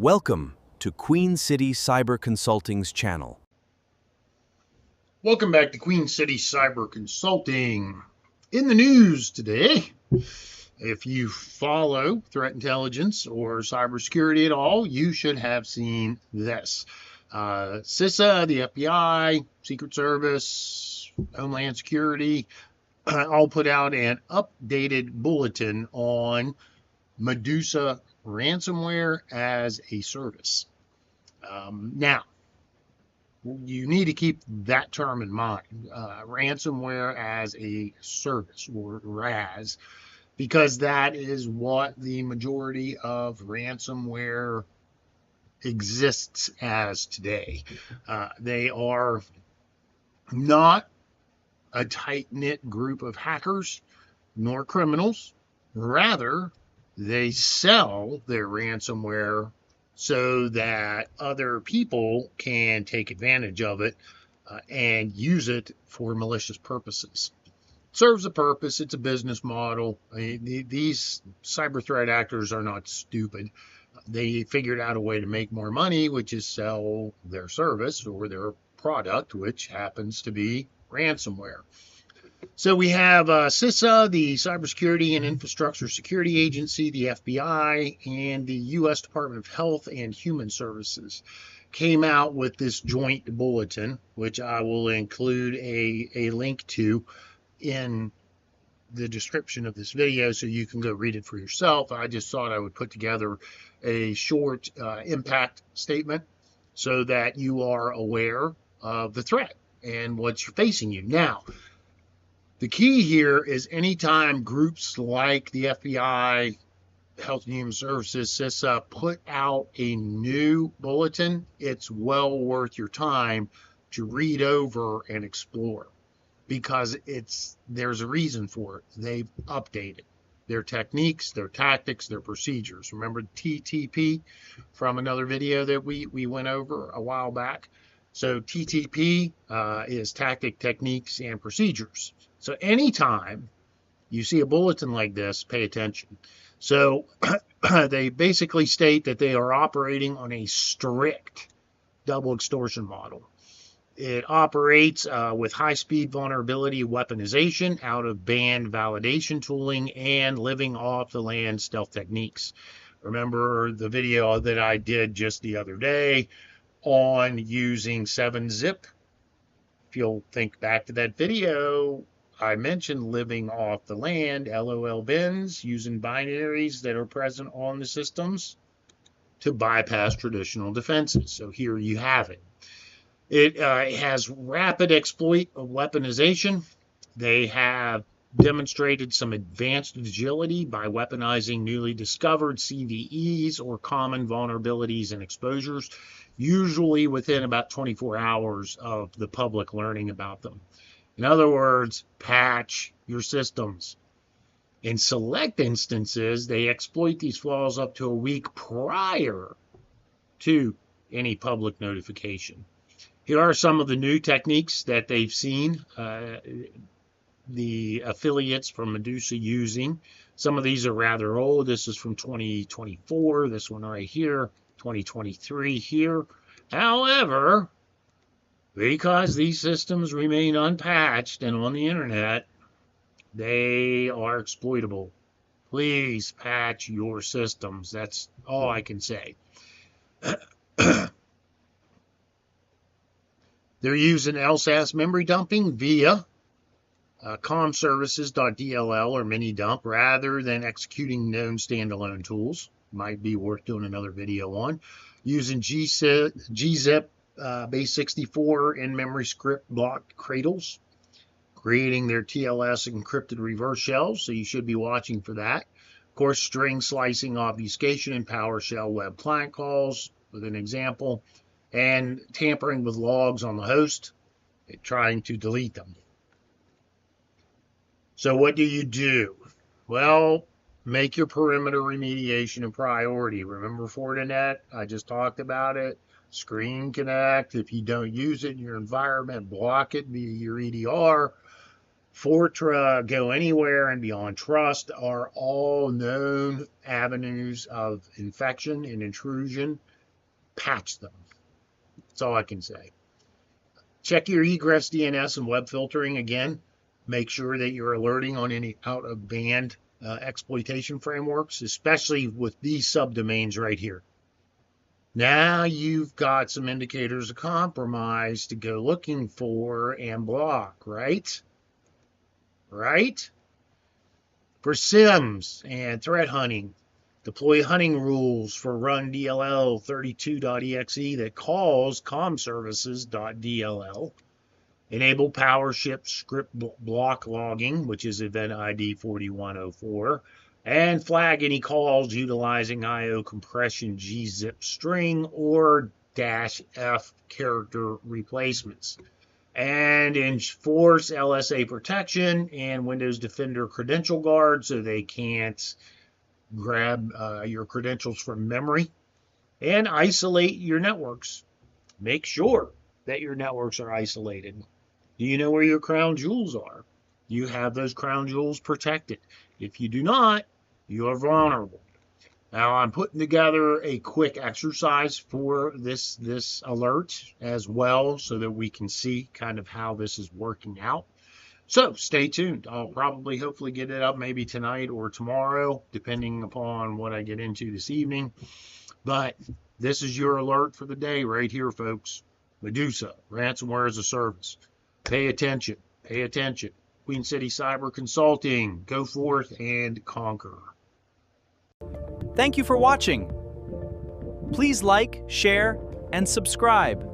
Welcome to Queen City Cyber Consulting's channel. Welcome back to Queen City Cyber Consulting. In the news today, if you follow threat intelligence or cybersecurity at all, you should have seen this. CISA, the FBI, Secret Service, Homeland Security, all put out an updated bulletin on Medusa ransomware as a service. Now, you need to keep that term in mind, ransomware as a service, or RaaS, because that is what the majority of ransomware exists as today. They are not a tight-knit group of hackers nor criminals. Rather, they sell their ransomware so that other people can take advantage of it and use it for malicious purposes. It serves a purpose. It's a business model. These cyber threat actors are not stupid. They figured out a way to make more money, which is sell their service or their product, which happens to be ransomware. So we have CISA, the Cybersecurity and Infrastructure Security Agency, the FBI, and the U.S. Department of Health and Human Services came out with this joint bulletin, which I will include a link to in the description of this video so you can go read it for yourself. I just thought I would put together a short impact statement so that you are aware of the threat and what's facing you. Now, the key here is anytime groups like the FBI, Health and Human Services, CISA, put out a new bulletin, it's well worth your time to read over and explore, because there's a reason for it. They've updated their techniques, their tactics, their procedures. Remember TTP from another video that we went over a while back? So TTP is tactic, techniques, and procedures. So anytime you see a bulletin like this, pay attention. So they basically state that they are operating on a strict double extortion model. It operates with high-speed vulnerability weaponization, out-of-band validation tooling, and living off the land stealth techniques. Remember the video that I did just the other day on using 7-zip? If you'll think back to that video, I mentioned living off the land, LOL bins, using binaries that are present on the systems to bypass traditional defenses. So here you have it. It has rapid exploit of weaponization. They have demonstrated some advanced agility by weaponizing newly discovered CVEs or common vulnerabilities and exposures, usually within about 24 hours of the public learning about them. In other words, patch your systems. In select instances, they exploit these flaws up to a week prior to any public notification. Here are some of the new techniques that they've seen the affiliates from Medusa using. Some of these are rather old. This is from 2024. This one right here, 2023 here. However, because these systems remain unpatched and on the internet, they are exploitable. Please patch your systems. That's all I can say. They're using LSAS memory dumping via comservices.dll or mini dump rather than executing known standalone tools. Might be worth doing another video on. Using gzip base 64 in-memory script block cradles, creating their TLS encrypted reverse shells, so you should be watching for that. Of course, string slicing obfuscation in PowerShell web client calls, with an example, and tampering with logs on the host, trying to delete them. So what do? Well, make your perimeter remediation a priority. Remember Fortinet? I just talked about it. Screen Connect. If you don't use it in your environment, block it via your EDR. Fortra, Go Anywhere, and Beyond Trust are all known avenues of infection and intrusion. Patch them. That's all I can say. Check your egress DNS and web filtering again. Make sure that you're alerting on any out-of-band exploitation frameworks, especially with these subdomains right here. Now you've got some indicators of compromise to go looking for and block, right? Right? For SIMs and threat hunting, deploy hunting rules for run DLL 32.exe that calls comservices.dll. Enable PowerShip script block logging, which is event ID 4104, and flag any calls utilizing IO compression gzip string or -f character replacements. And enforce LSA protection and Windows Defender credential guard so they can't grab your credentials from memory. And isolate your networks. Make sure that your networks are isolated. Do you know where your crown jewels are? You have those crown jewels protected. If you do not, you are vulnerable. Now I'm putting together a quick exercise for this alert as well so that we can see kind of how this is working out. So stay tuned. I'll probably hopefully get it up maybe tonight or tomorrow, depending upon what I get into this evening. But this is your alert for the day right here, folks. Medusa, ransomware as a service. Pay attention. Pay attention. Queen City Cyber Consulting. Go forth and conquer. Thank you for watching. Please like, share, and subscribe.